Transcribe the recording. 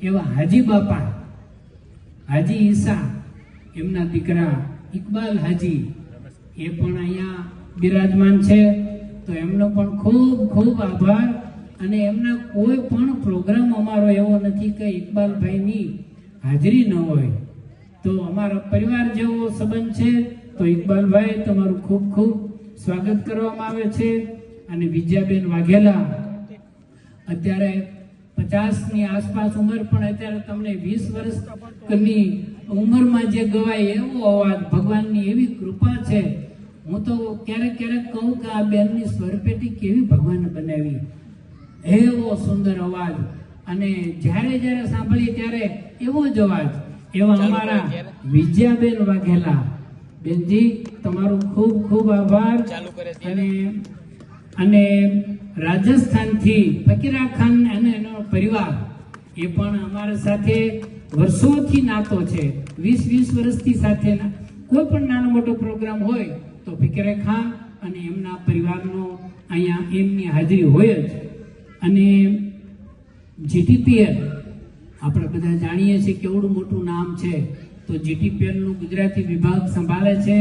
એવા હાજી બાપા, હાજી ઈસા, એમના દીકરા ઇકબાલ હાજી એ પણ અહીંયા બિરાજમાન છે. તો એમનો પણ ખૂબ ખૂબ આભાર. અને એમના કોઈ પણ પ્રોગ્રામ અમારો એવો નથી કે ઇકબાલભાઈની હાજરી ન હોય. તો અમારા પરિવાર જેવો સંબંધ છે. તો ઇકબાલભાઈ, તમારું ખૂબ ખૂબ સ્વાગત કરવામાં આવે છે. અને વિજયાબેન વાઘેલા, અત્યારે 50ની આસપાસ ઉંમર, પણ અત્યારે તમને 20 વર્ષની ઉંમરમાં જે ગવાય એવો અવાજ, ભગવાનની એવી કૃપા છે. હું તો ક્યારેક ક્યારેક કહું કે આ બેનની સ્વરપેટી કેવી ભગવાને બનાવી, એવો સુંદર અવાજ. અને જ્યારે જ્યારે સાંભળીએ ત્યારે એવો જ અવાજ. એવા અમારા વિજયાબેન વાઘેલા બેનજી, તમારું ખૂબ ખૂબ આભાર. અને રાજસ્થાનથી ફકીરા ખાન અને એનો પરિવાર, એ પણ અમારા સાથે વર્ષોથી નાતો છે. 20 વર્ષથી સાથે કોઈ પણ નાનો મોટો પ્રોગ્રામ હોય તો ફકીરા ખાન અને એમના પરિવારનો અહીંયા એમની હાજરી હોય જ. અને જીટીપીએલ આપણે બધા જાણીએ છીએ કેવડું મોટું નામ છે. તો જીટીપીએલ નું ગુજરાતી વિભાગ સંભાળે છે